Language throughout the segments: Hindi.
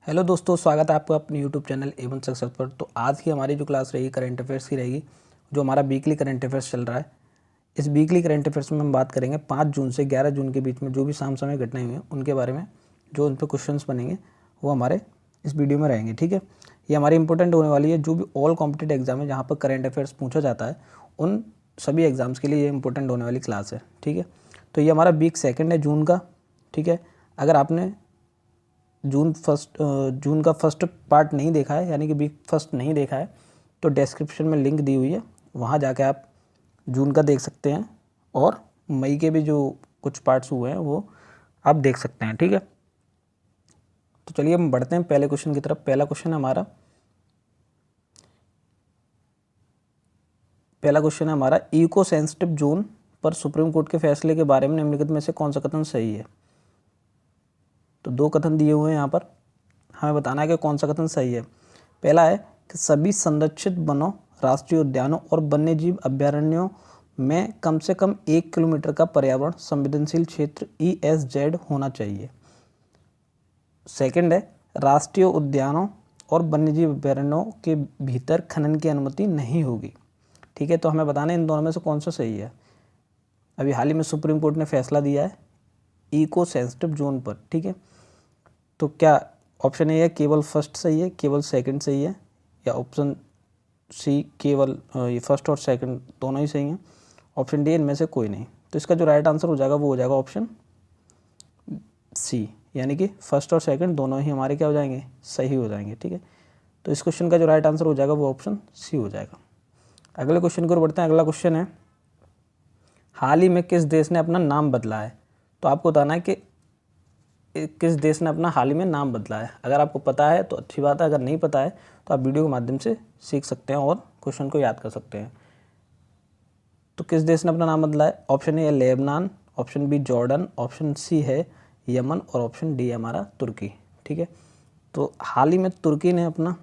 हेलो दोस्तों, स्वागत है आपका अपने यूट्यूब चैनल एवन सक्सेस पर। तो आज की हमारी जो क्लास रहेगी करंट अफेयर्स की रहेगी, जो हमारा वीकली करंट अफेयर्स चल रहा है। इस वीकली करंट अफेयर्स में हम बात करेंगे 5 जून से 11 जून के बीच में जो भी समसामयिक घटनाएं हुई हैं उनके बारे में। जो उन पर क्वेश्चंस बनेंगे वो हमारे इस वीडियो में रहेंगे, ठीक है। ये हमारी इंपॉर्टेंट होने वाली है। जो भी ऑल कॉम्पिटेटिव एग्जाम है जहाँ पर करंट अफेयर्स पूछा जाता है, उन सभी एग्जाम्स के लिए ये इंपॉर्टेंट होने वाली क्लास है, ठीक है। तो ये हमारा वीक सेकेंड है जून का, ठीक है। अगर आपने जून का फर्स्ट पार्ट नहीं देखा है, यानी कि वीक फर्स्ट नहीं देखा है, तो डिस्क्रिप्शन में लिंक दी हुई है, वहाँ जाके आप जून का देख सकते हैं और मई के भी जो कुछ पार्ट्स हुए हैं वो आप देख सकते हैं, ठीक है। तो चलिए हम बढ़ते हैं पहले क्वेश्चन की तरफ। पहला क्वेश्चन है हमारा इको सेंसिटिव जोन पर सुप्रीम कोर्ट के फैसले के बारे में निम्नलिखित में से कौन सा कथन सही है। तो 2 कथन दिए हुए हैं यहाँ पर, हमें बताना है कि कौन सा कथन सही है। पहला है कि सभी संरक्षित वनों, राष्ट्रीय उद्यानों और वन्यजीव अभ्यारण्यों में कम से कम 1 किलोमीटर का पर्यावरण संवेदनशील क्षेत्र ESZ होना चाहिए। सेकंड है राष्ट्रीय उद्यानों और वन्यजीव अभ्यारण्यों के भीतर खनन की अनुमति नहीं होगी, ठीक है। तो हमें बताना है इन दोनों में से कौन सा सही है। अभी हाल ही में सुप्रीम कोर्ट ने फैसला दिया है इको सेंसिटिव जोन पर, ठीक है। तो क्या ऑप्शन ए है केवल फर्स्ट सही है, केवल सेकंड सही है, या ऑप्शन सी केवल ये फर्स्ट और सेकंड दोनों ही सही हैं, ऑप्शन डी इनमें से कोई नहीं। तो इसका जो राइट आंसर हो जाएगा वो हो जाएगा ऑप्शन सी, यानी कि फर्स्ट और सेकंड दोनों ही हमारे क्या हो जाएंगे, सही हो जाएंगे, ठीक है। तो इस क्वेश्चन का जो राइट आंसर हो जाएगा वो ऑप्शन सी हो जाएगा। अगले क्वेश्चन की ओर बढ़ते हैं। अगला क्वेश्चन है हाल ही में किस देश ने अपना नाम बदला है। तो आपको बताना है कि किस देश ने अपना हाल ही में नाम बदला है। अगर आपको पता है तो अच्छी बात है, अगर नहीं पता है तो आप वीडियो के माध्यम से सीख सकते हैं और क्वेश्चन को याद कर सकते हैं। तो किस देश ने अपना नाम बदला है। ऑप्शन ए है Lebanon, option B Jordan, option C है यमन और ऑप्शन डी है हमारा तुर्की, ठीक है। तो हाल ही में तुर्की ने अपना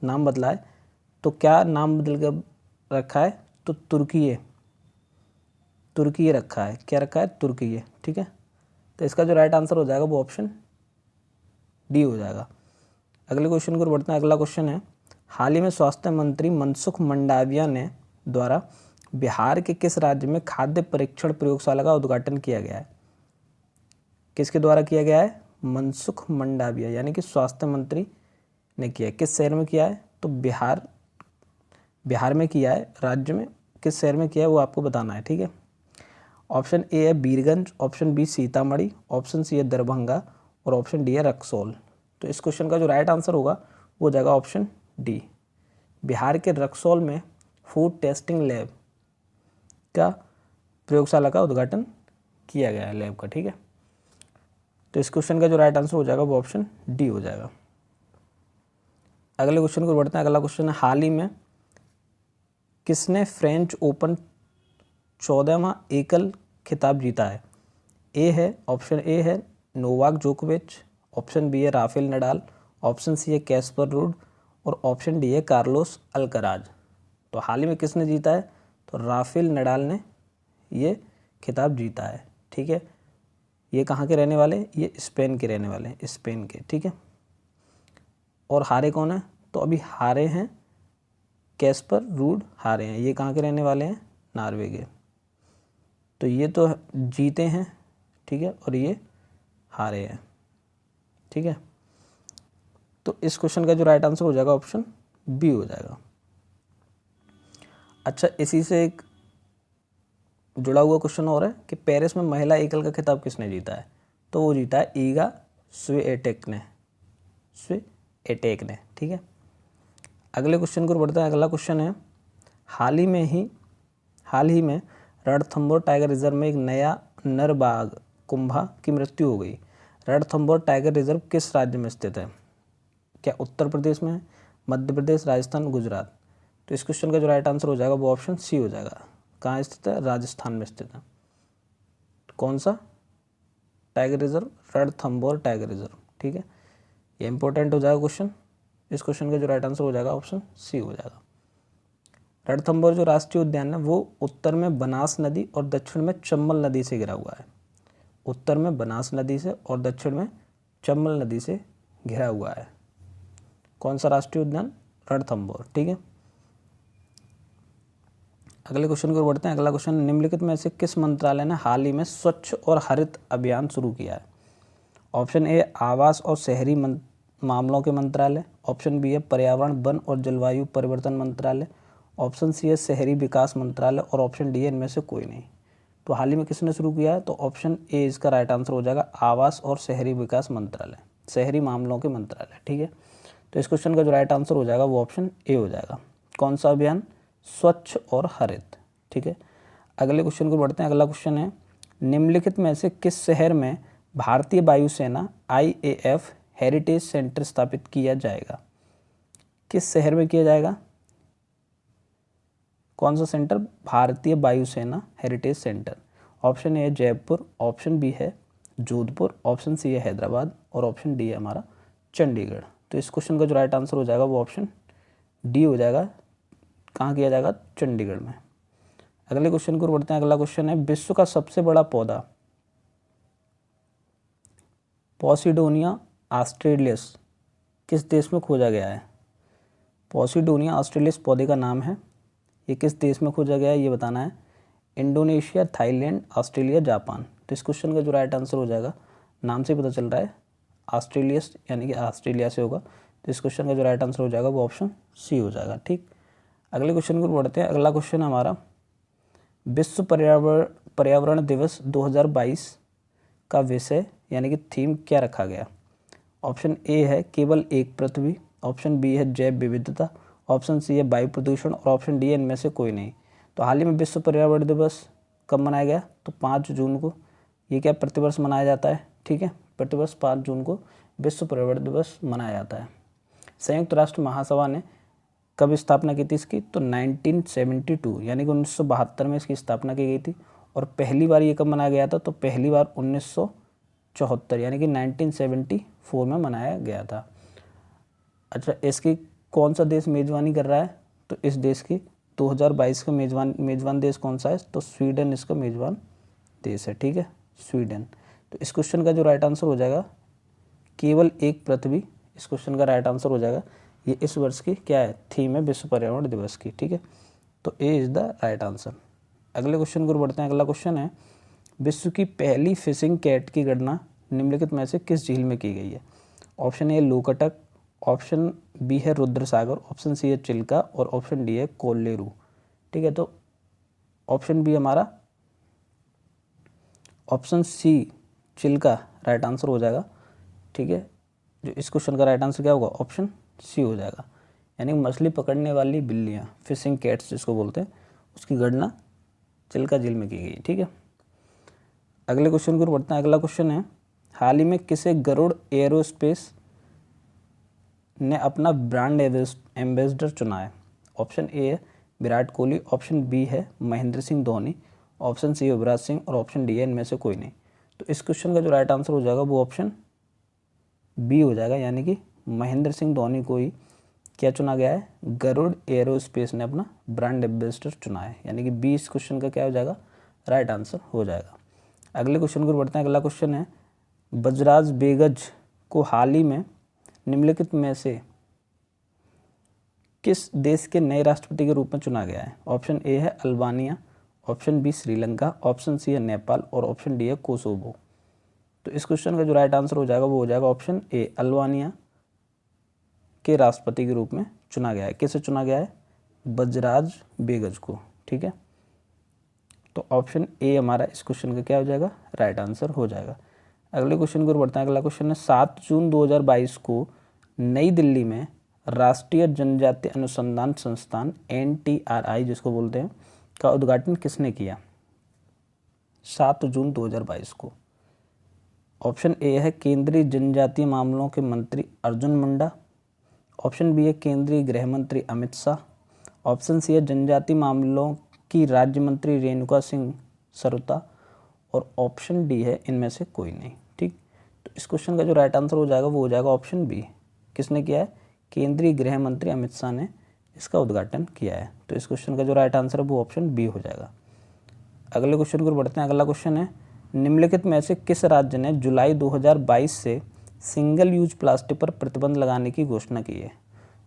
नाम बदला है। तो क्या नाम बदल कर रखा है, तो तुर्की रखा है। क्या रखा है, तुर्की, ठीक है। तो इसका जो राइट आंसर हो जाएगा वो ऑप्शन डी हो जाएगा। अगले क्वेश्चन को बढ़ते हैं। अगला क्वेश्चन है हाल ही में स्वास्थ्य मंत्री मनसुख मंडाविया ने द्वारा बिहार के किस राज्य में खाद्य परीक्षण प्रयोगशाला का उद्घाटन किया गया है। किसके द्वारा किया गया है, मनसुख मंडाविया यानी कि स्वास्थ्य मंत्री ने किया है। किस शहर में किया है, तो बिहार में किया है। राज्य में किस शहर में किया है वो आपको बताना है, ठीक है। ऑप्शन ए है Birganj, option B Sitamarhi, option C है दरभंगा और ऑप्शन डी है रक्सौल। तो इस क्वेश्चन का जो राइट आंसर होगा वो हो जाएगा ऑप्शन डी। बिहार के रक्सौल में फूड टेस्टिंग लैब का प्रयोगशाला का उद्घाटन किया गया है, लैब का, ठीक है। तो इस क्वेश्चन का जो राइट आंसर हो जाएगा वो ऑप्शन डी हो जाएगा। अगले क्वेश्चन को बढ़ते हैं। अगला क्वेश्चन है हाल ही में किसने फ्रेंच ओपन 14वां एकल खिताब जीता है। ऑप्शन ए है नोवाक जोकोविच, ऑप्शन बी है राफेल नडाल, ऑप्शन सी है कैस्पर रूड और ऑप्शन डी है कार्लोस अल्कराज। तो हाल ही में किसने जीता है, तो राफेल नडाल ने ये खिताब जीता है, ठीक है। ये कहाँ के रहने वाले, ये स्पेन के रहने वाले हैं, स्पेन के, ठीक है। और हारे कौन है, तो अभी हारे हैं कैस्पर रूड, हारे हैं। ये कहाँ के रहने वाले हैं, नॉर्वे के। तो ये तो जीते हैं, ठीक है, और ये हारे हैं, ठीक है। तो इस क्वेश्चन का जो राइट आंसर हो जाएगा ऑप्शन बी हो जाएगा। अच्छा, इसी से एक जुड़ा हुआ क्वेश्चन और है कि पेरिस में महिला एकल का खिताब किसने जीता है। तो वो जीता है ईगा स्विएटेक ने, ठीक है। अगले क्वेश्चन को बढ़ता है। अगला क्वेश्चन है हाल ही में रणथंभौर टाइगर रिजर्व में एक नया नर बाघ कुंभा की मृत्यु हो गई। रणथंभौर टाइगर रिजर्व किस राज्य में स्थित है। क्या उत्तर प्रदेश में है, मध्य प्रदेश, राजस्थान, गुजरात। तो इस क्वेश्चन का जो राइट आंसर हो जाएगा वो ऑप्शन सी हो जाएगा। कहाँ स्थित है, राजस्थान में स्थित है। कौन सा tiger reserve, Ranthambore tiger reserve, ठीक है। ये इंपॉर्टेंट हो जाएगा क्वेश्चन। इस क्वेश्चन का जो राइट आंसर हो जाएगा ऑप्शन सी हो जाएगा। रणथंभौर जो राष्ट्रीय उद्यान है वो उत्तर में बनास नदी और दक्षिण में चंबल नदी से घिरा हुआ है। उत्तर में बनास नदी से और दक्षिण में चंबल नदी से घिरा हुआ है। कौन सा राष्ट्रीय उद्यान? रणथंभौर। ठीक है, अगले क्वेश्चन को बढ़ते हैं। अगला क्वेश्चन, निम्नलिखित में से किस मंत्रालय ने हाल ही में स्वच्छ और हरित अभियान शुरू किया है? ऑप्शन ए आवास और शहरी मामलों के मंत्रालय, ऑप्शन बी है पर्यावरण वन और जलवायु परिवर्तन मंत्रालय, ऑप्शन सी है शहरी विकास मंत्रालय और ऑप्शन डी है इनमें से कोई नहीं। तो हाल ही में किसने शुरू किया है? तो ऑप्शन ए इसका राइट आंसर हो जाएगा, आवास और शहरी विकास मंत्रालय, शहरी मामलों के मंत्रालय। ठीक है, तो इस क्वेश्चन का जो राइट आंसर हो जाएगा वो ऑप्शन ए हो जाएगा। कौन सा अभियान? स्वच्छ और हरित। ठीक है, अगले क्वेश्चन को बढ़ते हैं। अगला क्वेश्चन है, निम्नलिखित में से किस शहर में भारतीय वायुसेना IAF हेरिटेज सेंटर स्थापित किया जाएगा? किस शहर में किया जाएगा? कौन सा सेंटर? भारतीय वायुसेना हेरिटेज सेंटर। ऑप्शन ए है जयपुर, ऑप्शन बी है जोधपुर, ऑप्शन सी है हैदराबाद और ऑप्शन डी है हमारा चंडीगढ़। तो इस क्वेश्चन का जो राइट आंसर हो जाएगा वो ऑप्शन डी हो जाएगा। कहाँ किया जाएगा? चंडीगढ़ में। अगले क्वेश्चन को बढ़ते हैं। अगला क्वेश्चन है, विश्व का सबसे बड़ा पौधा पॉसिडोनिया ऑस्ट्रेलियस किस देश में खोजा गया है? पॉसिडोनिया ऑस्ट्रेलियस पौधे का नाम है। ये किस देश में खोजा गया है ये बताना है। Indonesia, Thailand, Australia, Japan. तो इस क्वेश्चन का जो राइट आंसर हो जाएगा, नाम से पता चल रहा है ऑस्ट्रेलियस, यानी कि ऑस्ट्रेलिया से होगा। तो इस क्वेश्चन का जो राइट आंसर हो जाएगा वो ऑप्शन सी हो जाएगा। ठीक, अगले क्वेश्चन को बढ़ते हैं। अगला क्वेश्चन हमारा, विश्व पर्यावरण दिवस 2022 का विषय यानी कि थीम क्या रखा गया? ऑप्शन ए है केवल एक पृथ्वी, ऑप्शन बी है जैव विविधता, ऑप्शन सी है वायु प्रदूषण और ऑप्शन डी है इनमें से कोई नहीं। तो हाल ही में विश्व पर्यावरण दिवस कब मनाया गया? तो 5 जून को। ये क्या प्रतिवर्ष मनाया जाता है? ठीक है, प्रतिवर्ष 5 जून को विश्व पर्यावरण दिवस मनाया जाता है। संयुक्त राष्ट्र महासभा ने कब स्थापना की थी इसकी? तो 1972 यानी कि 1972 में इसकी स्थापना की गई थी। और पहली बार ये कब मनाया गया था? तो पहली बार 1974 यानी कि 1974 में मनाया गया था। अच्छा, इसकी कौन सा देश मेज़बानी कर रहा है? तो इस देश की 2022 का मेज़बान देश कौन सा है? तो स्वीडन इसका मेज़बान देश है। ठीक है, स्वीडन। तो इस क्वेश्चन का जो राइट आंसर हो जाएगा केवल एक पृथ्वी, इस क्वेश्चन का राइट आंसर हो जाएगा। ये इस वर्ष की क्या है? थीम है विश्व पर्यावरण दिवस की। ठीक है, तो A is the right answer. अगले क्वेश्चन को बढ़ते हैं। अगला क्वेश्चन है, विश्व की पहली फिशिंग कैट की गणना निम्नलिखित में से किस झील में की गई है? Option A Loktak, option B है रुद्रसागर, ऑप्शन सी है चिल्का और ऑप्शन डी है कोल्लेरू। ठीक है, तो ऑप्शन बी हमारा option C Chilka right answer हो जाएगा। ठीक है, जो इस क्वेश्चन का राइट आंसर क्या होगा? ऑप्शन सी हो जाएगा, यानी मछली पकड़ने वाली बिल्लियाँ, फिशिंग कैट्स जिसको बोलते हैं, उसकी गणना चिल्का झील में की गई। ठीक है, अगले क्वेश्चन को बढ़ते हैं। अगला क्वेश्चन है, हाल ही में किसे गरुड़ एयरोस्पेस ने अपना ब्रांड एम्बेसडर चुना है? ऑप्शन ए है विराट कोहली, ऑप्शन बी है महेंद्र सिंह धोनी, ऑप्शन सी है युवराज सिंह और ऑप्शन डी है इनमें से कोई नहीं। तो इस क्वेश्चन का जो राइट आंसर हो जाएगा वो ऑप्शन बी हो जाएगा, यानी कि महेंद्र सिंह धोनी को ही क्या चुना गया है? गरुड़ एयरोस्पेस ने अपना ब्रांड एम्बेसडर चुना है, यानी कि बी इस क्वेश्चन का क्या हो जाएगा? राइट आंसर हो जाएगा। अगले क्वेश्चन को बढ़ते हैं। अगला क्वेश्चन है, बजराज बेगज को हाल ही में निम्नलिखित में से किस देश के नए राष्ट्रपति के रूप में चुना गया है? ऑप्शन ए है Albania, option B Sri Lanka, option C है नेपाल और ऑप्शन डी है कोसोवो। तो इस क्वेश्चन का जो राइट आंसर हो जाएगा वो हो जाएगा ऑप्शन ए, अल्बानिया के राष्ट्रपति के रूप में चुना गया है। किसे चुना गया है? बजराज बेगज को। ठीक है, तो ऑप्शन ए हमारा इस क्वेश्चन का क्या हो जाएगा? राइट आंसर हो जाएगा। अगले क्वेश्चन को बढ़ते हैं। अगला क्वेश्चन है, 7 जून 2022 को नई दिल्ली में राष्ट्रीय जनजातीय अनुसंधान संस्थान NTRI जिसको बोलते हैं का उद्घाटन किसने किया? 7 जून 2022 को। ऑप्शन ए है केंद्रीय जनजातीय मामलों के मंत्री अर्जुन मुंडा, ऑप्शन बी है केंद्रीय गृह मंत्री अमित शाह, ऑप्शन सी है जनजातीय मामलों की राज्य मंत्री रेणुका सिंह सरुता और ऑप्शन डी है इनमें से कोई नहीं। ठीक, तो इस क्वेश्चन का जो राइट आंसर हो जाएगा वो हो जाएगा ऑप्शन बी। किसने किया है? केंद्रीय गृह मंत्री अमित शाह ने इसका उद्घाटन किया है। तो इस क्वेश्चन का जो राइट आंसर है वो ऑप्शन बी हो जाएगा। अगले क्वेश्चन को बढ़ते हैं। अगला क्वेश्चन है, निम्नलिखित में से किस राज्य ने जुलाई 2022 से सिंगल यूज प्लास्टिक पर प्रतिबंध लगाने की घोषणा की है।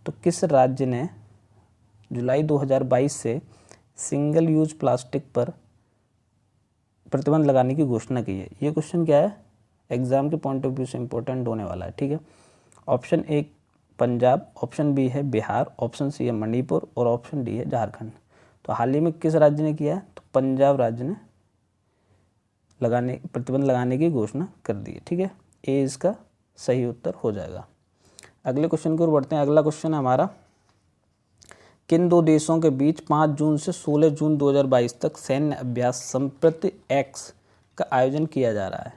तो किस राज्य ने जुलाई 2022 से सिंगल यूज प्लास्टिक पर प्रतिबंध लगाने की घोषणा की है? ये क्वेश्चन क्या है, एग्जाम के पॉइंट ऑफ व्यू से इंपॉर्टेंट होने वाला है, ठीक है। Option A Punjab, option B है बिहार, ऑप्शन सी है मणिपुर और ऑप्शन डी है झारखंड। तो हाल ही में किस राज्य ने किया है? तो पंजाब राज्य ने प्रतिबंध लगाने की घोषणा कर दी है, ठीक है। ए इसका सही उत्तर हो जाएगा। अगले क्वेश्चन की ओर बढ़ते हैं। अगला क्वेश्चन है हमारा, किन दो देशों के बीच 5 जून से 16 जून 2022 तक सैन्य अभ्यास संप्रति एक्स का आयोजन किया जा रहा है?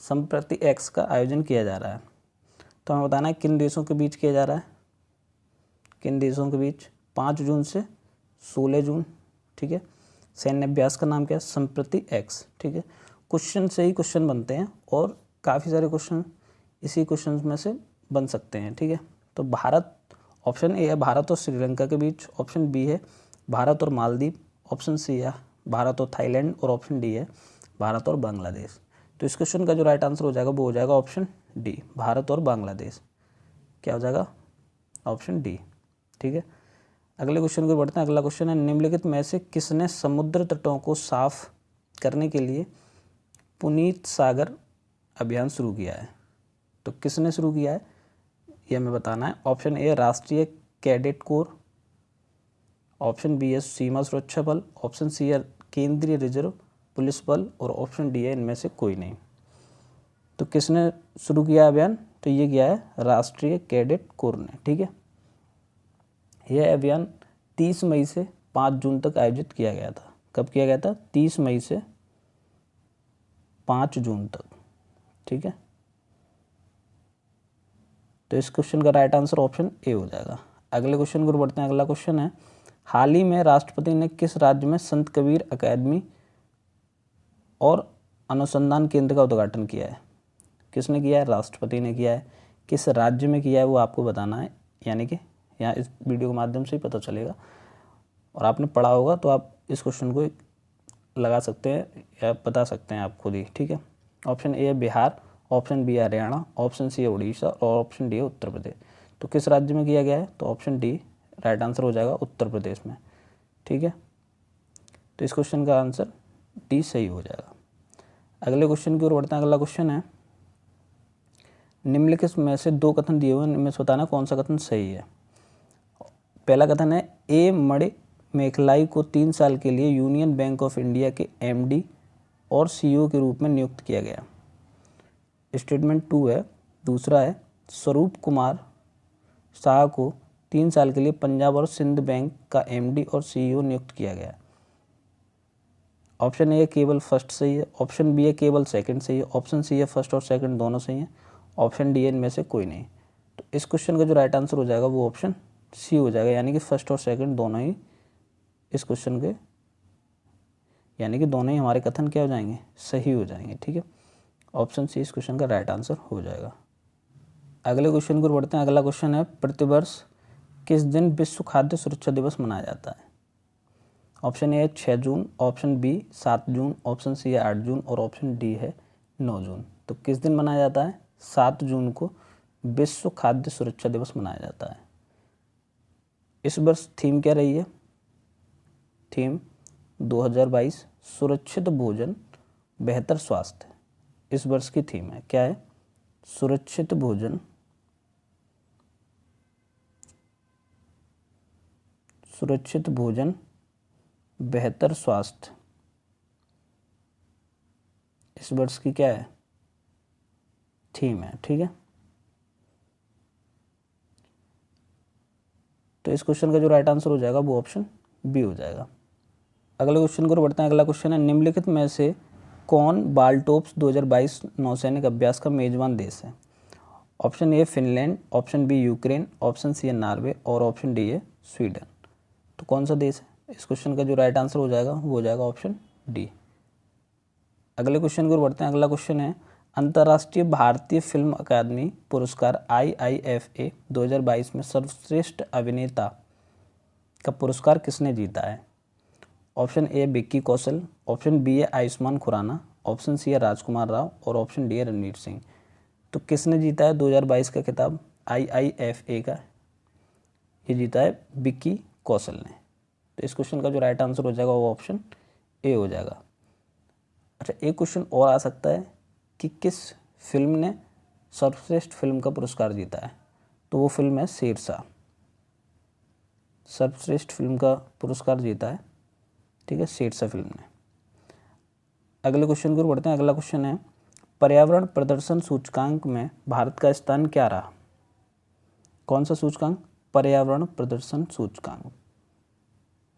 संप्रति एक्स का आयोजन किया जा रहा है, तो हमें बताना है किन देशों के बीच किया जा रहा है। किन देशों के बीच? 5 जून से 16 जून, ठीक है। सैन्य अभ्यास का नाम क्या है? संप्रति एक्स, ठीक है। क्वेश्चन से ही क्वेश्चन बनते हैं और काफ़ी सारे क्वेश्चन इसी क्वेश्चन में से बन सकते हैं, ठीक है। तो भारत, ऑप्शन ए है भारत और श्रीलंका के बीच, ऑप्शन बी है भारत और मालदीव, ऑप्शन सी है भारत और थाईलैंड और ऑप्शन डी है भारत और बांग्लादेश। तो इस क्वेश्चन का जो राइट आंसर हो जाएगा वो हो जाएगा ऑप्शन डी, भारत और बांग्लादेश। क्या हो जाएगा? ऑप्शन डी, ठीक है। अगले क्वेश्चन को बढ़ते हैं। अगला क्वेश्चन है, निम्नलिखित में से किसने समुद्र तटों को साफ करने के लिए पुनीत सागर अभियान शुरू किया है? तो किसने शुरू किया है ये हमें बताना है। ऑप्शन ए राष्ट्रीय कैडेट कोर, ऑप्शन बी है सीमा सुरक्षा बल, ऑप्शन सी है केंद्रीय रिजर्व पुलिस बल और ऑप्शन डी है इनमें से कोई नहीं। तो किसने शुरू किया अभियान? तो ये किया है राष्ट्रीय कैडेट कोर ने, ठीक है। यह अभियान 30 मई से 5 जून तक आयोजित किया गया था। कब किया गया था? 30 मई से 5 जून तक, ठीक है। तो इस क्वेश्चन का राइट आंसर ऑप्शन ए हो जाएगा। अगले क्वेश्चन को बढ़ते हैं। अगला क्वेश्चन है, हाल ही में राष्ट्रपति ने किस राज्य में संत कबीर अकादमी और अनुसंधान केंद्र का उद्घाटन किया है? किसने किया है? राष्ट्रपति ने किया है। किस राज्य में किया है वो आपको बताना है, यानी कि यहाँ इस वीडियो के माध्यम से ही पता चलेगा और आपने पढ़ा होगा तो आप इस क्वेश्चन को लगा सकते हैं या बता सकते हैं आप खुद ही, ठीक है। ऑप्शन ए है बिहार, ऑप्शन बी है हरियाणा, ऑप्शन सी है उड़ीसा और ऑप्शन डी है उत्तर प्रदेश। तो किस राज्य में किया गया है? तो ऑप्शन डी राइट आंसर हो जाएगा उत्तर प्रदेश में, ठीक है। तो इस क्वेश्चन का आंसर डी सही हो जाएगा। अगले क्वेश्चन की ओर बढ़ते हैं। अगला क्वेश्चन है, निम्नलिखित में से दो कथन दिए हुए इनमें से बताना कौन सा कथन सही है। पहला कथन है, ए मणि मेखलाई को 3 साल के लिए यूनियन बैंक ऑफ इंडिया के एमडी और सीईओ के रूप में नियुक्त किया गया। स्टेटमेंट 2 है। दूसरा है, स्वरूप कुमार शाह को 3 साल के लिए पंजाब और सिंध बैंक का एमडी और सीईओ नियुक्त किया गया। ऑप्शन ए है केवल फर्स्ट सही है, ऑप्शन बी है केवल सेकंड सही है, ऑप्शन सी है फर्स्ट और सेकंड दोनों सही है, ऑप्शन डी है इनमें से कोई नहीं। तो इस क्वेश्चन का जो राइट आंसर हो जाएगा वो ऑप्शन सी हो जाएगा, यानी कि फर्स्ट और सेकंड दोनों ही इस क्वेश्चन के, यानी कि दोनों ही हमारे कथन क्या हो जाएंगे? सही हो जाएंगे, ठीक है। ऑप्शन सी इस क्वेश्चन का राइट आंसर हो जाएगा। अगले क्वेश्चन को बढ़ते हैं। अगला क्वेश्चन है, प्रतिवर्ष किस दिन विश्व खाद्य सुरक्षा दिवस मनाया जाता है? ऑप्शन ए है 6 जून, ऑप्शन बी 7 जून, ऑप्शन सी है 8 जून और ऑप्शन डी है 9 जून। तो किस दिन मनाया जाता है? 7 जून को विश्व खाद्य सुरक्षा दिवस मनाया जाता है। इस वर्ष थीम क्या रही है? थीम 2022 सुरक्षित भोजन बेहतर स्वास्थ्य इस वर्ष की थीम है। क्या है? सुरक्षित भोजन बेहतर स्वास्थ्य इस वर्ष की क्या है? थीम है, ठीक है। तो इस क्वेश्चन का जो राइट आंसर हो जाएगा वो ऑप्शन बी हो जाएगा। अगले क्वेश्चन को बढ़ते हैं। अगला क्वेश्चन है, निम्नलिखित में से कौन बाल्टोप्स 2022 नौसैनिक अभ्यास का मेजबान देश है? Option A Finland, option B Ukraine, option C है नॉर्वे और ऑप्शन डी है स्वीडन। तो कौन सा देश है? इस क्वेश्चन का जो राइट आंसर हो जाएगा वो हो जाएगा ऑप्शन डी। अगले क्वेश्चन को बढ़ते हैं। अगला क्वेश्चन है, अंतर्राष्ट्रीय भारतीय फिल्म अकादमी पुरस्कार IIFA 2022 में सर्वश्रेष्ठ अभिनेता का पुरस्कार किसने जीता है? Option A Vicky Kaushal, option B है आयुष्मान खुराना, ऑप्शन सी है राजकुमार राव और ऑप्शन डी है रणवीर सिंह। तो किसने जीता है 2022 का खिताब? IIFA का ये जीता है विक्की कौशल ने। तो इस क्वेश्चन का जो राइट आंसर हो जाएगा वो ऑप्शन ए हो जाएगा। अच्छा, एक क्वेश्चन और आ सकता है कि किस फिल्म ने सर्वश्रेष्ठ फिल्म का पुरस्कार जीता है? तो वो फिल्म है शेरशाह। सर्वश्रेष्ठ फिल्म का पुरस्कार जीता है, ठीक है, शेरशाह फिल्म ने। अगले क्वेश्चन की ओर बढ़ते हैं। अगला क्वेश्चन है पर्यावरण प्रदर्शन सूचकांक में भारत का स्थान क्या रहा? कौन सा सूचकांक? पर्यावरण प्रदर्शन सूचकांक।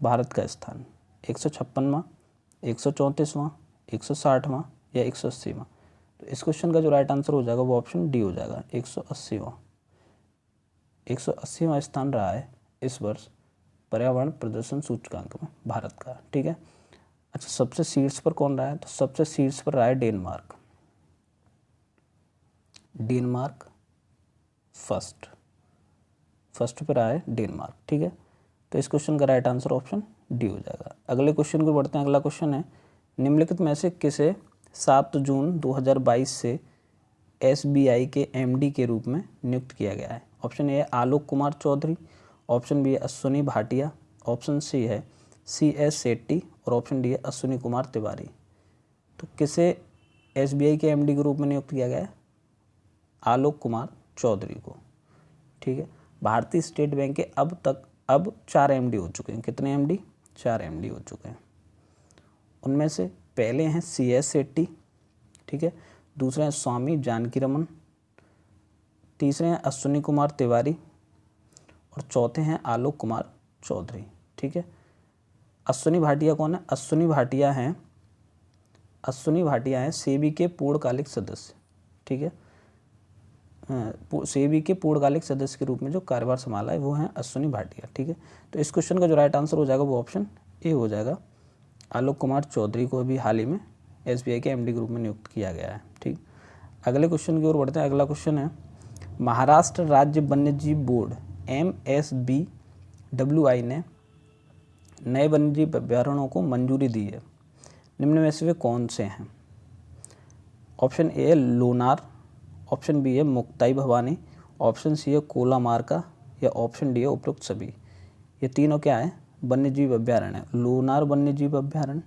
भारत का स्थान 156वां, 134वां, 160वां या 180वां? तो इस क्वेश्चन का जो राइट आंसर हो जाएगा वो ऑप्शन डी हो जाएगा, 180वां। 180वां स्थान रहा है इस वर्ष पर्यावरण प्रदर्शन सूचकांक में भारत का, ठीक है। अच्छा, सबसे शीर्ष पर कौन रहा है? तो सबसे शीर्ष पर रहा है डेनमार्क। डेनमार्क फर्स्ट पे रहा है डेनमार्क, ठीक है। तो इस क्वेश्चन का राइट आंसर ऑप्शन डी हो जाएगा। अगले क्वेश्चन को बढ़ते हैं। अगला क्वेश्चन है निम्नलिखित में से किसे 7 जून 2022 से SBI के MD के रूप में नियुक्त किया गया है? ऑप्शन ए है आलोक कुमार चौधरी, ऑप्शन बी है अश्विनी भाटिया, ऑप्शन सी है CS शेट्टी और ऑप्शन डी है अश्विनी कुमार तिवारी। तो किसे SBI के MD के रूप में नियुक्त किया गया है? आलोक कुमार चौधरी को, ठीक है। भारतीय स्टेट बैंक के अब 4 MD हो चुके हैं। कितने MD? 4 MD हो चुके हैं। उनमें से पहले हैं CS शेट्टी, ठीक है, दूसरे हैं स्वामी जानकी रमन, तीसरे हैं अश्विनी कुमार तिवारी और चौथे हैं आलोक कुमार चौधरी, ठीक है। अश्विनी भाटिया कौन है? अश्विनी भाटिया हैं सेबी के पूर्णकालिक सदस्य, ठीक है। सेबी के पूर्णकालिक सदस्य के रूप में जो कार्यभार संभाला है वो हैं अश्विनी भाटिया, ठीक है। तो इस क्वेश्चन का जो राइट आंसर हो जाएगा वो ऑप्शन ए हो जाएगा। आलोक कुमार चौधरी को अभी हाल ही में SBI के MD के रूप में नियुक्त किया गया है, ठीक। अगले क्वेश्चन की ओर बढ़ते हैं। अगला क्वेश्चन है महाराष्ट्र राज्य वन्यजीव बोर्ड MSBWI ने नए वन्यजीव अभ्यारण्यों को मंजूरी दी है। निम्न में से वे कौन से हैं? ऑप्शन ए है लोनार, ऑप्शन बी है मुक्ताई भवानी, ऑप्शन सी है कोलामारका या ऑप्शन डी है उपरोक्त सभी। ये तीनों क्या है? वन्यजीव अभ्यारण्य है। लोनार वन्यजीव अभ्यारण्य,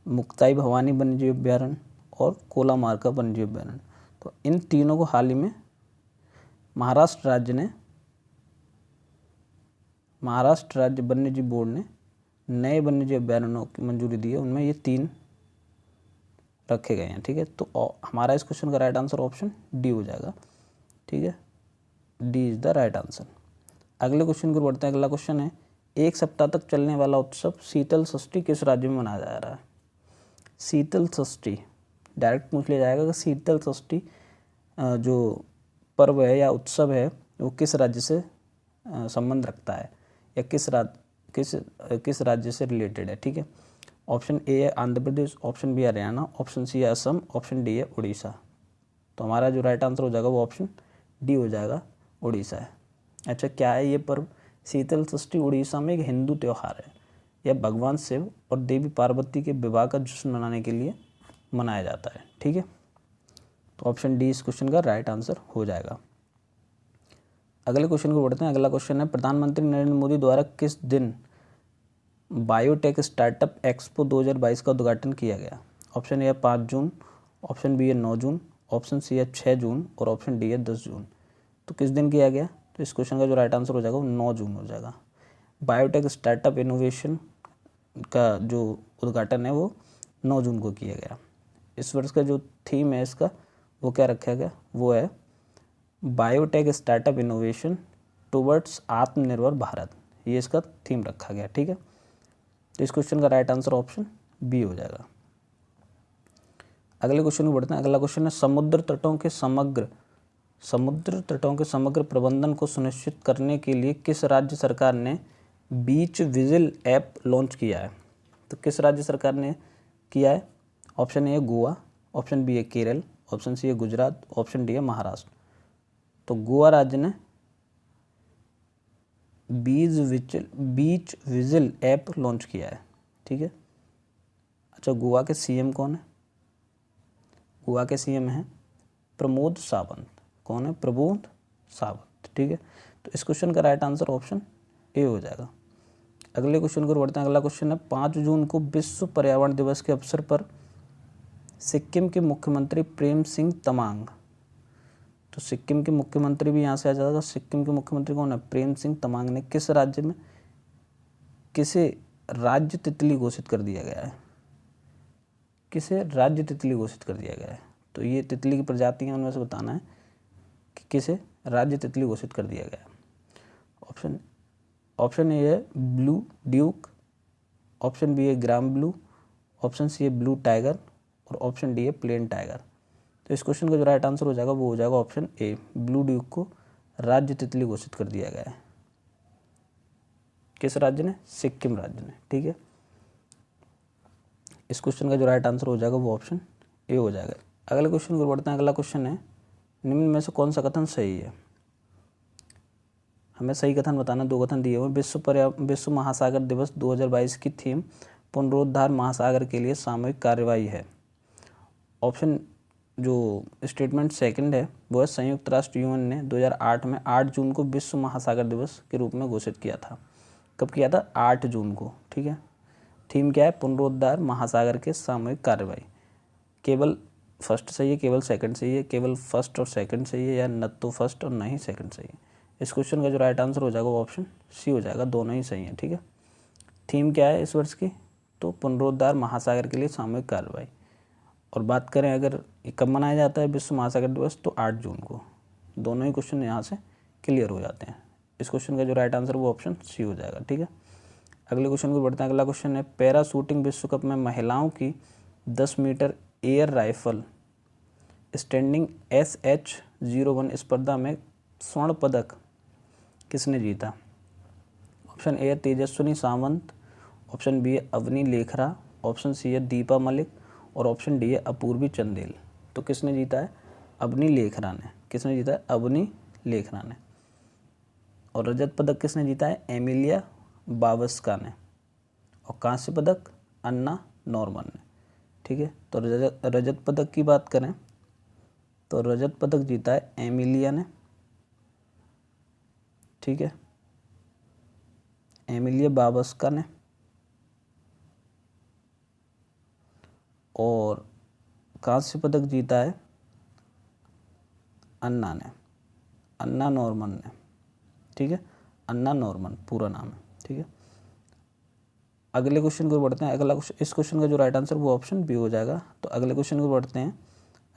मुक्ताई भवानी वन्यजीव अभ्यारण्य और कोलामारका वन्यजीव अभ्यारण्य। तो इन तीनों को हाल ही में महाराष्ट्र राज्य वन्यजीव बोर्ड ने नए वन्यजीव अभ्यारण्यों की मंजूरी दी है। उनमें ये 3 रखे गए हैं, ठीक है। तो हमारा इस क्वेश्चन का राइट आंसर ऑप्शन डी हो जाएगा, ठीक है। D is the right answer. अगले क्वेश्चन की ओर बढ़ते हैं। अगला क्वेश्चन है एक सप्ताह तक चलने वाला उत्सव शीतल षष्ठी किस राज्य में मनाया जा रहा है? शीतल षष्ठी डायरेक्ट पूछ लिया जाएगा कि शीतल षष्ठी जो पर्व है या उत्सव है वो किस राज्य से संबंध रखता है या किस राज्य से रिलेटेड है, ठीक है। ऑप्शन ए है आंध्र प्रदेश, ऑप्शन बी है हरियाणा, ऑप्शन सी है असम, ऑप्शन डी है उड़ीसा। तो हमारा जो राइट आंसर हो जाएगा वो ऑप्शन डी हो जाएगा, उड़ीसा है। अच्छा, क्या है ये पर्व? शीतल षष्ठी उड़ीसा में एक हिंदू त्यौहार है। यह भगवान शिव और देवी पार्वती के विवाह का जश्न मनाने के लिए मनाया जाता है, ठीक है। तो ऑप्शन डी इस क्वेश्चन का राइट आंसर हो जाएगा। अगले क्वेश्चन को बढ़ते हैं। अगला क्वेश्चन है प्रधानमंत्री नरेंद्र मोदी द्वारा किस दिन बायोटेक स्टार्टअप एक्सपो 2022 का उद्घाटन किया गया? ऑप्शन ए है 5 जून, ऑप्शन बी है 9 जून, ऑप्शन सी है 6 जून और ऑप्शन डी है 10 जून। तो किस दिन किया गया? तो इस क्वेश्चन का जो राइट आंसर हो जाएगा वो 9 जून हो जाएगा। बायोटेक स्टार्टअप इनोवेशन का जो उद्घाटन है वो 9 जून को किया गया। इस वर्ष का जो थीम है इसका वो क्या रखा गया? वो है बायोटेक स्टार्टअप इनोवेशन टुवर्ड्स आत्मनिर्भर भारत। ये इसका थीम रखा गया, ठीक है। तो इस क्वेश्चन का राइट आंसर ऑप्शन बी हो जाएगा। अगले क्वेश्चन को बढ़ते हैं। अगला क्वेश्चन है समुद्र तटों के समग्र प्रबंधन को सुनिश्चित करने के लिए किस राज्य सरकार ने बीच विजिल ऐप लॉन्च किया है? तो किस राज्य सरकार ने किया है? ऑप्शन ए है गोवा, ऑप्शन बी है केरल, ऑप्शन सी है गुजरात, ऑप्शन डी है महाराष्ट्र। तो गोवा राज्य ने बीच विजिल ऐप लॉन्च किया है, ठीक है। अच्छा, गोवा के CM कौन है? गोवा के CM हैं प्रमोद सावंत। कौन है? प्रमोद सावंत। ठीक है, तो इस क्वेश्चन का राइट आंसर ऑप्शन ए हो जाएगा। अगले क्वेश्चन को बढ़ते हैं। अगला क्वेश्चन है 5 जून को विश्व पर्यावरण दिवस के अवसर पर सिक्किम के मुख्यमंत्री प्रेम सिंह तमांग, तो सिक्किम के मुख्यमंत्री भी यहाँ से आ जाएगा। सिक्किम के मुख्यमंत्री कौन है? प्रेम सिंह तमांग ने किस राज्य में किसे राज्य तितली घोषित कर दिया गया है? किसे राज्य तितली घोषित कर दिया गया है? तो ये तितली की प्रजाति है, उनमें से बताना है कि किसे राज्य तितली घोषित कर दिया गया है। ऑप्शन ए है ब्लू ड्यूक, ऑप्शन बी है ग्राम ब्लू, ऑप्शन सी है ब्लू टाइगर और ऑप्शन डी है प्लेन टाइगर। तो इस क्वेश्चन का जो राइट आंसर हो जाएगा वो हो जाएगा ऑप्शन ए, ब्लू ड्यूक को राज्य तितली घोषित कर दिया गया है। किस राज्य ने? सिक्किम राज्य ने। ठीक है, इस क्वेश्चन का जो राइट आंसर हो जाएगा वो ऑप्शन ए हो जाएगा। अगले क्वेश्चन को बढ़ते हैं। अगला क्वेश्चन है निम्न में से कौन सा कथन सही है? हमें सही कथन बताना। 2 कथन दिए हुए। विश्व महासागर दिवस 2022 की थीम पुनरुद्धार महासागर के लिए सामूहिक कार्रवाई है। ऑप्शन जो स्टेटमेंट सेकंड है वो है संयुक्त राष्ट्र यूएन ने 2008 में 8 जून को विश्व महासागर दिवस के रूप में घोषित किया था। कब किया था? 8 जून को। ठीक है, थीम क्या है? पुनरुद्धार महासागर के सामूहिक कार्रवाई। केवल फर्स्ट सही है, केवल सेकंड सही है, केवल फर्स्ट और सेकंड सही है, या न तो फर्स्ट और न ही सेकंड सही है? इस क्वेश्चन का जो राइट आंसर हो जाएगा वो ऑप्शन सी हो जाएगा, दोनों ही सही है। ठीक है, थीम क्या है इस वर्ष की? तो पुनरुद्धार महासागर के लिए सामूहिक कार्रवाई। और बात करें अगर कब मनाया जाता है विश्व महासागर दिवस, तो 8 जून को। दोनों ही क्वेश्चन यहाँ से क्लियर हो जाते हैं। इस क्वेश्चन का जो राइट आंसर वो ऑप्शन सी हो जाएगा। ठीक है, अगले क्वेश्चन को बढ़ते हैं। अगला क्वेश्चन है पैरा शूटिंग विश्व कप में महिलाओं की 10 metre air rifle standing SH01 स्पर्धा में स्वर्ण पदक किसने जीता? ऑप्शन ए है तेजस्विनी सावंत, ऑप्शन बी है अवनी लेखरा, ऑप्शन सी है दीपा मलिक और ऑप्शन डी है अपूर्वी चंदेल। तो किसने जीता है? अवनी लेखरा ने। किसने जीता है? अवनी लेखरा ने। और रजत पदक किसने जीता है? एमिलिया बावस्का ने। और कांस्य पदक अन्ना नॉर्मन ने। ठीक है, तो रजत पदक की बात करें तो रजत पदक जीता है एमिलिया ने। ठीक है, एमिलिया बावस्का ने। और कांस्य पदक जीता है अन्ना ने, अन्ना नॉर्मन ने। ठीक है, अन्ना नॉर्मन पूरा नाम है। ठीक है, अगले क्वेश्चन को बढ़ते हैं। अगला क्वेश्चन, इस क्वेश्चन का जो राइट आंसर वो ऑप्शन बी हो जाएगा। तो अगले क्वेश्चन को बढ़ते हैं।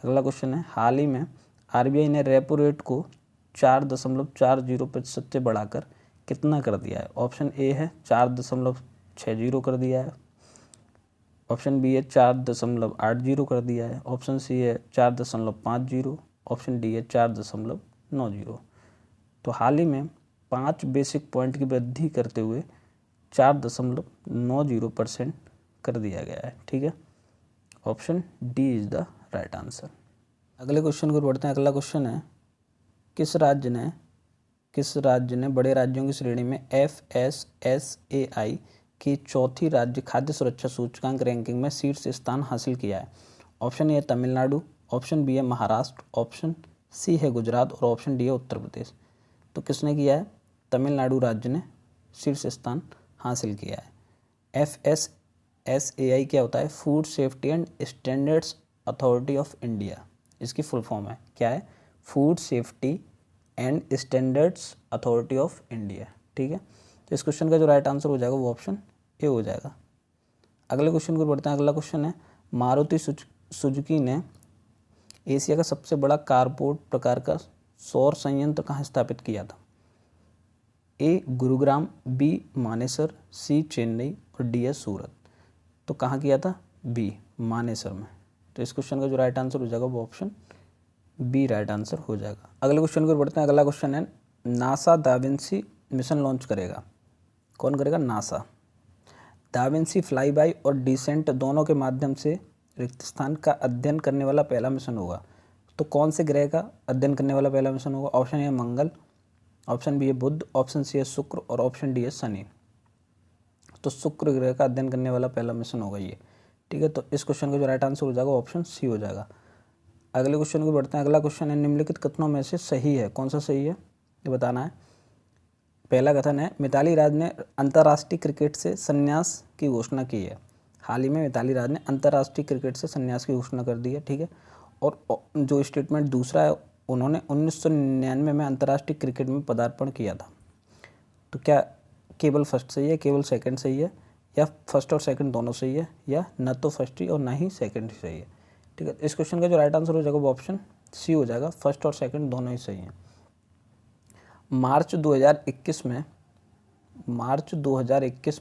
अगला क्वेश्चन है हाल ही में RBI ने रेपो रेट को 4.40% से बढ़ाकर कितना कर दिया है? ऑप्शन ए है 4.60 कर दिया है, ऑप्शन बी है 4.80 कर दिया है, ऑप्शन सी है 4.50, ऑप्शन डी है 4.90। तो हाल ही में 5 बेसिक पॉइंट की वृद्धि करते हुए 4.90% कर दिया गया है। ठीक है, option D is the right answer. अगले क्वेश्चन को बढ़ते हैं। अगला क्वेश्चन है किस राज्य ने बड़े राज्यों की श्रेणी में FSSAI की चौथी राज्य खाद्य सुरक्षा सूचकांक रैंकिंग में शीर्ष स्थान हासिल किया है? ऑप्शन ए है तमिलनाडु, ऑप्शन बी है महाराष्ट्र, ऑप्शन सी है गुजरात और ऑप्शन डी है उत्तर प्रदेश। तो किसने किया है? तमिलनाडु राज्य ने शीर्ष स्थान हासिल किया है। FSSAI क्या होता है? Food safety and standards authority of India. इसकी फुल फॉर्म है क्या है? Food safety and standards authority of India. ठीक है, तो इस क्वेश्चन का जो राइट आंसर हो जाएगा वो ऑप्शन ए हो जाएगा। अगले क्वेश्चन को बढ़ते हैं। अगला क्वेश्चन है मारुति सुजुकी ने एशिया का सबसे बड़ा कारपोर्ट प्रकार का सौर संयंत्र कहाँ स्थापित किया था? ए गुरुग्राम, बी मानेसर, सी चेन्नई और डी है सूरत। तो कहाँ किया था? बी मानेसर में। तो इस क्वेश्चन का जो राइट आंसर हो जाएगा वो ऑप्शन बी राइट आंसर हो जाएगा। अगले क्वेश्चन को बढ़ते हैं। अगला क्वेश्चन है नासा दाविंसी मिशन लॉन्च करेगा। कौन करेगा? नासा। दाविंसी फ्लाई बाय और डिसेंट दोनों के माध्यम से रिक्त स्थान का अध्ययन करने वाला पहला मिशन होगा। तो कौन से ग्रह का अध्ययन करने वाला पहला मिशन होगा? ऑप्शन ए है मंगल, ऑप्शन बी है बुध, ऑप्शन सी है शुक्र और ऑप्शन डी है शनि। तो शुक्र ग्रह का अध्ययन करने वाला पहला मिशन होगा ये। ठीक है, तो इस क्वेश्चन का जो राइट आंसर हो जाएगा ऑप्शन सी हो जाएगा। अगले क्वेश्चन को बढ़ते हैं। अगला क्वेश्चन है निम्नलिखित कथनों में से सही है, कौन सा सही है ये बताना है। पहला कथन है मिताली राज ने अंतर्राष्ट्रीय क्रिकेट से संन्यास की घोषणा की है। हाल ही में मिताली राज ने अंतर्राष्ट्रीय क्रिकेट से संन्यास की घोषणा कर दी है, ठीक है। और जो स्टेटमेंट दूसरा है, उन्होंने 1999 में अंतर्राष्ट्रीय क्रिकेट में पदार्पण किया था। तो क्या केवल फर्स्ट सही है, केवल सेकंड सही है, या फर्स्ट और सेकंड दोनों सही है, या न तो फर्स्ट ही और ना ही सेकंड ही सही है, ठीक है। इस क्वेश्चन का जो राइट आंसर हो जाएगा वो ऑप्शन सी हो जाएगा, फर्स्ट और सेकंड दोनों ही सही हैं। मार्च 2021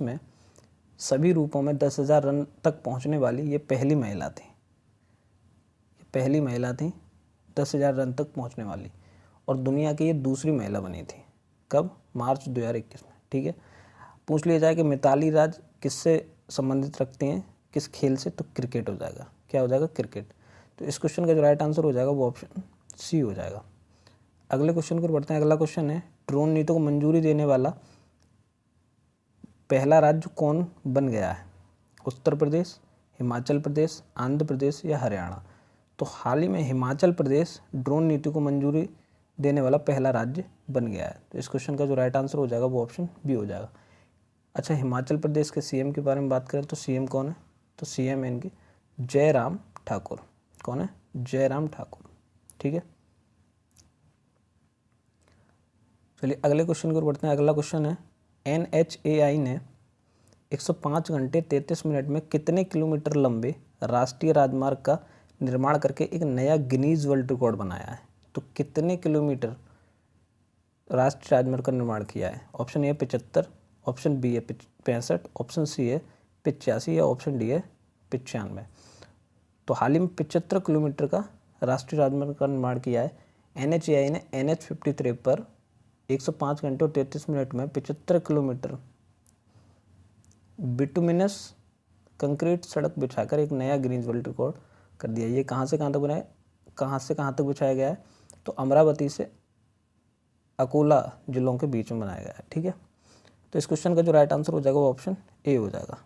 में सभी रूपों में 10,000 रन तक पहुंचने वाली ये पहली महिला थी 10,000 रन तक पहुंचने वाली, और दुनिया की ये दूसरी महिला बनी थी। कब? मार्च 2021 में, ठीक है। पूछ लिया जाए कि मिताली राज किससे संबंधित रखती हैं, किस खेल से, तो क्रिकेट हो जाएगा। क्या हो जाएगा? क्रिकेट। तो इस क्वेश्चन का जो राइट आंसर हो जाएगा वो ऑप्शन सी हो जाएगा। अगले क्वेश्चन को बढ़ते हैं। अगला क्वेश्चन है ड्रोन नीति को मंजूरी देने वाला पहला राज्य कौन बन गया है? उत्तर प्रदेश, हिमाचल प्रदेश, आंध्र प्रदेश या हरियाणा? तो हाल ही में हिमाचल प्रदेश ड्रोन नीति को मंजूरी देने वाला पहला राज्य बन गया है। तो इस क्वेश्चन का जो राइट आंसर हो जाएगा वो ऑप्शन बी हो जाएगा। अच्छा, हिमाचल प्रदेश के सीएम के बारे में बात करें तो सीएम कौन है? तो सीएम है इनके जयराम ठाकुर। कौन है? जयराम ठाकुर, ठीक है। चलिए अगले क्वेश्चन को बढ़ते हैं। अगला क्वेश्चन है NHAI ने 105 घंटे 33 मिनट में कितने किलोमीटर लंबे राष्ट्रीय राजमार्ग का निर्माण करके एक नया गिनीज वर्ल्ड रिकॉर्ड बनाया है? तो कितने किलोमीटर राष्ट्रीय राजमार्ग का निर्माण किया है? ऑप्शन ए 75, ऑप्शन बी है 65, ऑप्शन सी है 85 या ऑप्शन डी है 95। तो हाल ही में 75 किलोमीटर का राष्ट्रीय राजमार्ग का निर्माण किया है। NHAI ने NH53 पर 105 घंटे और 33 मिनट में 75 किलोमीटर बिटुमिनस कंक्रीट सड़क बिछाकर एक नया गिनीज वर्ल्ड रिकॉर्ड कर दिया। ये कहाँ से कहाँ तक बनाया, कहाँ से कहाँ तक बिछाया गया है? तो अमरावती से अकोला जिलों के बीच में बनाया गया है, ठीक है। तो इस क्वेश्चन का जो राइट आंसर हो जाएगा वो ऑप्शन ए हो जाएगा।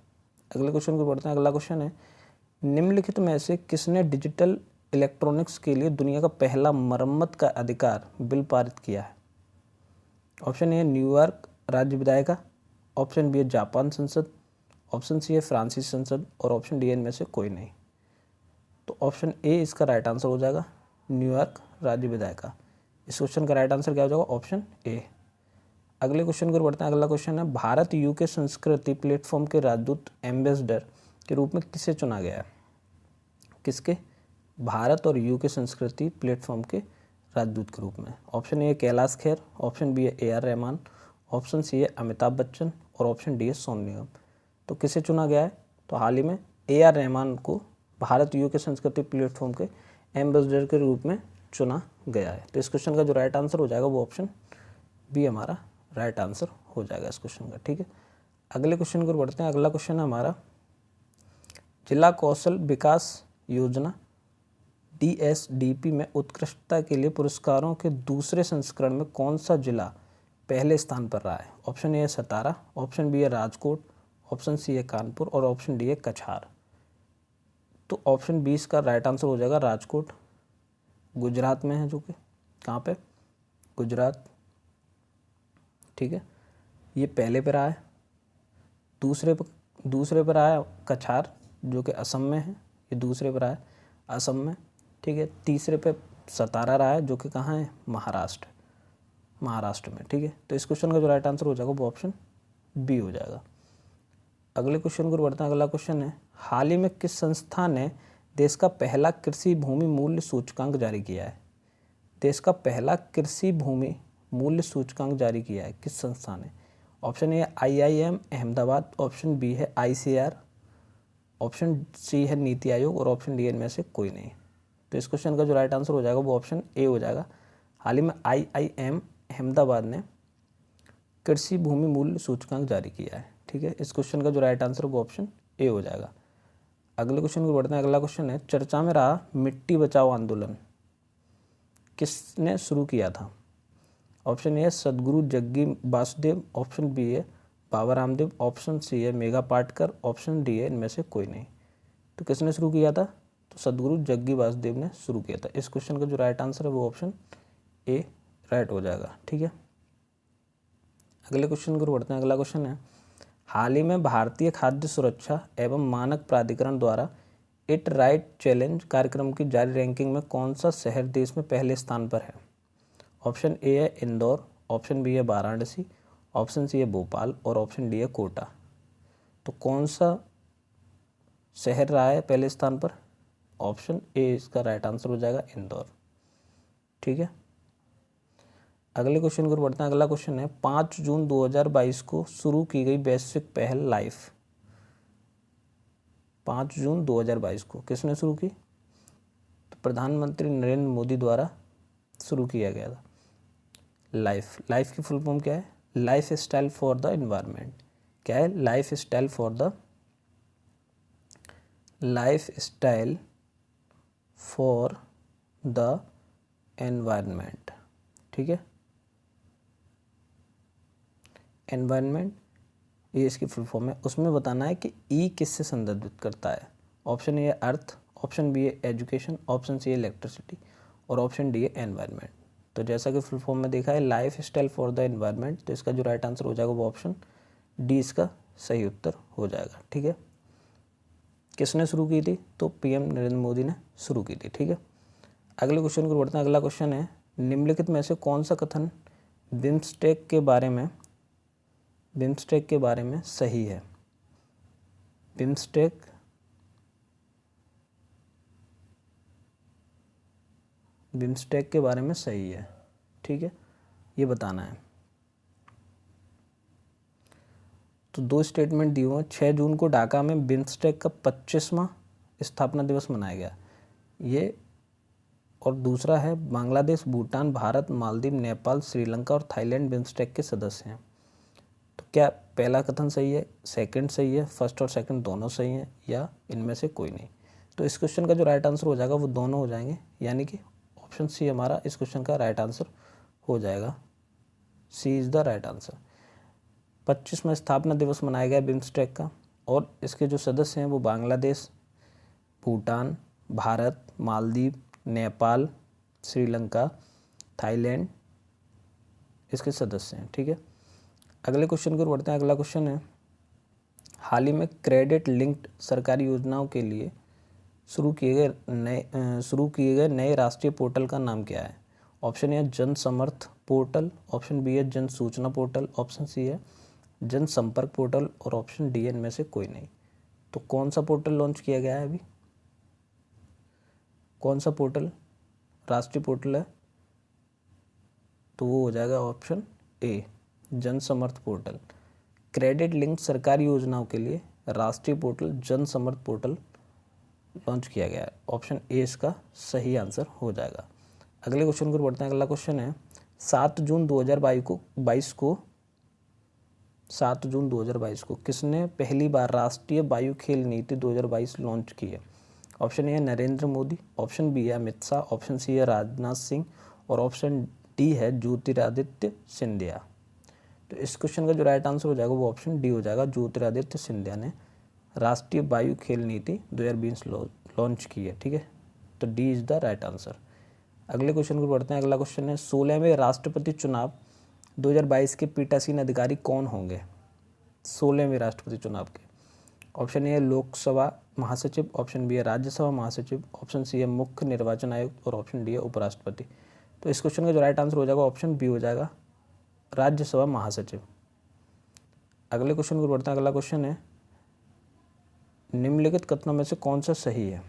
अगले क्वेश्चन को बढ़ते हैं। अगला क्वेश्चन है निम्नलिखित में से किसने डिजिटल इलेक्ट्रॉनिक्स के लिए दुनिया का पहला मरम्मत का अधिकार बिल पारित किया है? ऑप्शन ए है न्यूयॉर्क राज्य विधायिका, ऑप्शन बी है जापान संसद, ऑप्शन सी है फ्रांसीसी संसद, और ऑप्शन डी इनमें से कोई नहीं। तो ऑप्शन ए इसका राइट आंसर हो जाएगा, न्यूयॉर्क राज्य विधायिका। इस क्वेश्चन का राइट आंसर क्या हो जाएगा? Option A. अगले क्वेश्चन को बढ़ते हैं। अगला क्वेश्चन है भारत यूके संस्कृति प्लेटफॉर्म के राजदूत एम्बेसडर के रूप में किसे चुना गया है? किसके? भारत और यूके संस्कृति प्लेटफॉर्म के राजदूत के रूप में। ऑप्शन ए है कैलाश खेर, ऑप्शन बी है AR रहमान, ऑप्शन सी है अमिताभ बच्चन, और ऑप्शन डी है सोनू निगम। तो किसे चुना गया है? तो हाल ही में AR रहमान को भारत यूके संस्कृति प्लेटफॉर्म के एम्बेसडर के रूप में चुना गया है। तो इस क्वेश्चन का जो राइट आंसर हो जाएगा वो ऑप्शन बी हमारा राइट आंसर हो जाएगा इस क्वेश्चन का, ठीक है। अगले क्वेश्चन को बढ़ते हैं। अगला क्वेश्चन है हमारा जिला कौशल विकास योजना DSDP में उत्कृष्टता के लिए पुरस्कारों के दूसरे संस्करण में कौन सा जिला पहले स्थान पर रहा है? ऑप्शन ए है सतारा, ऑप्शन बी है राजकोट, ऑप्शन सी है कानपुर, और ऑप्शन डी है कछार। तो ऑप्शन 20 का राइट आंसर हो जाएगा राजकोट, गुजरात में है, जो कि कहाँ पे? गुजरात, ठीक है। ये पहले पे रहा है। दूसरे पर आया कछार, जो कि असम में है, ये दूसरे पर आया असम में, ठीक है। तीसरे पे सतारा रहा है, जो कि कहाँ है? महाराष्ट्र में, ठीक है। तो इस क्वेश्चन का जो राइट आंसर हो जाएगा वो ऑप्शन बी हो जाएगा। अगले क्वेश्चन को बढ़ते हैं। अगला क्वेश्चन है हाल ही में किस संस्था ने देश का पहला कृषि भूमि मूल्य सूचकांक जारी किया है? देश का पहला कृषि भूमि मूल्य सूचकांक जारी किया है किस संस्था ने? Option A IIM Ahmedabad, option B है ICAR, ऑप्शन सी है नीति आयोग, और ऑप्शन डी इनमें से कोई नहीं। तो इस क्वेश्चन का जो राइट आंसर हो जाएगा वो ऑप्शन ए हो जाएगा। हाल ही में IIM अहमदाबाद ने कृषि भूमि मूल्य सूचकांक जारी किया है, ठीक है। इस क्वेश्चन का जो राइट आंसर वो ऑप्शन ए हो जाएगा। अगले क्वेश्चन को बढ़ते हैं। अगला क्वेश्चन है चर्चा में रहा मिट्टी बचाओ आंदोलन किसने शुरू किया था? ऑप्शन ए है सदगुरु जग्गी वासुदेव, ऑप्शन बी है बाबा रामदेव, ऑप्शन सी है मेघा पाटकर, ऑप्शन डी है इनमें से कोई नहीं। तो किसने शुरू किया था? तो सदगुरु जग्गी वासुदेव ने शुरू किया था। इस क्वेश्चन का जो राइट आंसर है वो ऑप्शन ए राइट हो जाएगा। ठीक है, अगले क्वेश्चन को बढ़ते हैं। अगला क्वेश्चन है, हाल ही में भारतीय खाद्य सुरक्षा एवं मानक प्राधिकरण द्वारा इट राइट चैलेंज कार्यक्रम की जारी रैंकिंग में कौन सा शहर देश में पहले स्थान पर है? ऑप्शन ए है इंदौर, ऑप्शन बी है वाराणसी, ऑप्शन सी है भोपाल और ऑप्शन डी है कोटा। तो कौन सा शहर रहा है पहले स्थान पर? ऑप्शन ए इसका राइट आंसर हो जाएगा, इंदौर। ठीक है, अगले क्वेश्चन को बढ़ते हैं। अगला क्वेश्चन है, 5 जून 2022 को शुरू की गई वैश्विक पहल लाइफ, 5 जून 2022 को किसने शुरू की? तो प्रधानमंत्री नरेंद्र मोदी द्वारा शुरू किया गया था। लाइफ की फुल फॉर्म क्या है? Life style for the environment. क्या है? Life style for the environment. ठीक है, एनवायरनमेंट ये इसकी फुल फॉर्म है। उसमें बताना है कि ई किससे संदर्भित करता है। Option A earth, option B है एजुकेशन, ऑप्शन सी है इलेक्ट्रिसिटी और ऑप्शन डी है एनवायरनमेंट। तो जैसा कि फुल फॉर्म में देखा है life style for the environment, तो इसका जो राइट आंसर हो जाएगा वो ऑप्शन डी इसका सही उत्तर हो जाएगा। ठीक है, किसने शुरू की थी? तो पीएम नरेंद्र मोदी ने शुरू की थी। ठीक है, अगले क्वेश्चन को बढ़ते हैं। अगला क्वेश्चन है, निम्नलिखित में से कौन सा कथन बिम्स्टेक के बारे में सही है? बिम्स्टेक के बारे में सही है। ठीक है, ये बताना है। तो दो स्टेटमेंट दिए हुए हैं। 6 जून को ढाका में बिम्स्टेक का 25वां स्थापना दिवस मनाया गया, ये। और दूसरा है, बांग्लादेश, भूटान, भारत, मालदीव, नेपाल, श्रीलंका और थाईलैंड बिम्स्टेक के सदस्य हैं। तो क्या पहला कथन सही है, सेकंड सही है, फर्स्ट और सेकंड दोनों सही हैं, या इनमें से कोई नहीं? तो इस क्वेश्चन का जो राइट आंसर हो जाएगा वो दोनों हो जाएंगे, यानी कि ऑप्शन सी हमारा इस क्वेश्चन का राइट आंसर हो जाएगा। सी इज़ द राइट आंसर। 25वां स्थापना दिवस मनाया गया बिम्स्टेक का, और इसके जो सदस्य हैं वो बांग्लादेश, भूटान, भारत, मालदीव, नेपाल, श्रीलंका, थाईलैंड इसके सदस्य हैं। ठीक है, अगले क्वेश्चन को बढ़ते हैं। अगला क्वेश्चन है, हाल ही में क्रेडिट लिंक्ड सरकारी योजनाओं के लिए शुरू किए गए नए राष्ट्रीय पोर्टल का नाम क्या है? ऑप्शन ए है जन समर्थ पोर्टल, ऑप्शन बी है जन सूचना पोर्टल, ऑप्शन सी है जन संपर्क पोर्टल और ऑप्शन डी इनमें से कोई नहीं। तो कौन सा पोर्टल लॉन्च किया गया है अभी? कौन सा पोर्टल राष्ट्रीय पोर्टल है? तो वो हो जाएगा ऑप्शन ए, जन समर्थ पोर्टल। क्रेडिट लिंक सरकारी योजनाओं के लिए राष्ट्रीय पोर्टल जन समर्थ पोर्टल लॉन्च किया गया है। ऑप्शन ए इसका सही आंसर हो जाएगा। अगले क्वेश्चन को बढ़ते हैं। अगला क्वेश्चन है, 7 जून 2022 को किसने पहली बार राष्ट्रीय वायु खेल नीति 2022 लॉन्च की है? ऑप्शन ए है नरेंद्र मोदी, ऑप्शन बी है अमित शाह, ऑप्शन सी है राजनाथ सिंह और ऑप्शन डी है ज्योतिरादित्य सिंधिया। तो इस क्वेश्चन का जो राइट आंसर हो जाएगा वो ऑप्शन डी हो जाएगा, ज्योतिरादित्य सिंधिया ने राष्ट्रीय वायु खेल नीति 2020 लॉन्च की है। ठीक है, तो D is the right answer. अगले क्वेश्चन को बढ़ते हैं। अगला क्वेश्चन है, 16वें राष्ट्रपति चुनाव 2022 के पीठासीन अधिकारी कौन होंगे? 16वें राष्ट्रपति चुनाव के ऑप्शन ए है लोकसभा महासचिव, ऑप्शन बी है राज्यसभा महासचिव, ऑप्शन सी है मुख्य निर्वाचन आयुक्त और ऑप्शन डी है उपराष्ट्रपति। तो इस क्वेश्चन का जो राइट आंसर हो जाएगा ऑप्शन बी हो जाएगा, राज्यसभा महासचिव। अगले क्वेश्चन को बढ़ते हैं। अगला क्वेश्चन है, निम्नलिखित कथनों में से कौन सा सही है?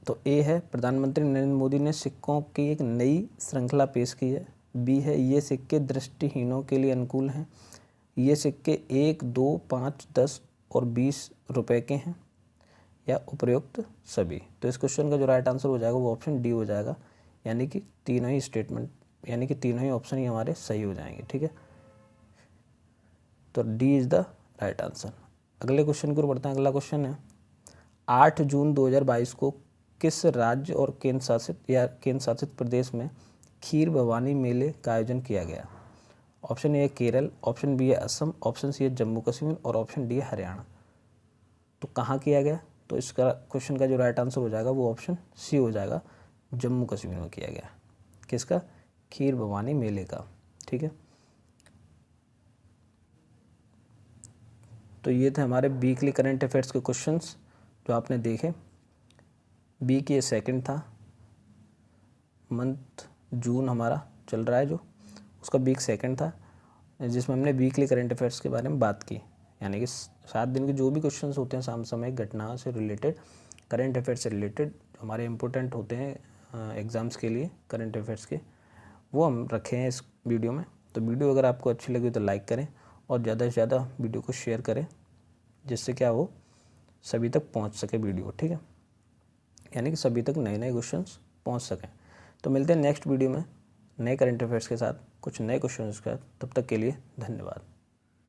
तो ए है प्रधानमंत्री नरेंद्र मोदी ने सिक्कों की एक नई श्रृंखला पेश की है, बी है ये सिक्के दृष्टिहीनों के लिए अनुकूल हैं, ये सिक्के 1, 2, 5, 10 और 20 रुपए के हैं, या उपयुक्त सभी। तो इस क्वेश्चन का जो राइट आंसर हो जाएगा वो ऑप्शन डी हो जाएगा, यानी कि तीनों ही स्टेटमेंट यानी कि तीनों ही ऑप्शन ही हमारे सही हो जाएंगे। ठीक है, तो D is the right answer. अगले क्वेश्चन की ओर बढ़ते हैं। अगला क्वेश्चन है, 8 जून 2022 को किस राज्य और केंद्र शासित प्रदेश में खीर भवानी मेले का आयोजन किया गया? ऑप्शन ए है केरल, ऑप्शन बी है असम, ऑप्शन सी है जम्मू कश्मीर और ऑप्शन डी है हरियाणा। तो कहाँ किया गया? तो इसका क्वेश्चन का जो राइट आंसर हो जाएगा वो ऑप्शन सी हो जाएगा, जम्मू कश्मीर में किया गया। किसका? खीर भवानी मेले का। ठीक है, तो ये थे हमारे वीकली करंट अफेयर्स के क्वेश्चंस जो आपने देखे। वीक ये सेकंड था, मंथ जून हमारा चल रहा है जो, उसका वीक सेकंड था, जिसमें हमने वीकली करंट अफेयर्स के बारे में बात की। यानी कि 7 दिन के जो भी क्वेश्चंस होते हैं समसामयिक घटना से रिलेटेड, करंट अफेयर्स से रिलेटेड, हमारे इंपॉर्टेंट होते हैं एग्ज़ाम्स के लिए करंट अफेयर्स के, वो हम रखे हैं इस वीडियो में। तो वीडियो अगर आपको अच्छी लगी तो लाइक करें और ज़्यादा से ज़्यादा वीडियो को शेयर करें, जिससे क्या हो, सभी तक पहुंच सके वीडियो। ठीक है, यानी कि सभी तक नए नए क्वेश्चंस पहुंच सकें। तो मिलते हैं नेक्स्ट वीडियो में नए करंट अफेयर्स के साथ, कुछ नए क्वेश्चंस के साथ। तब तक के लिए धन्यवाद।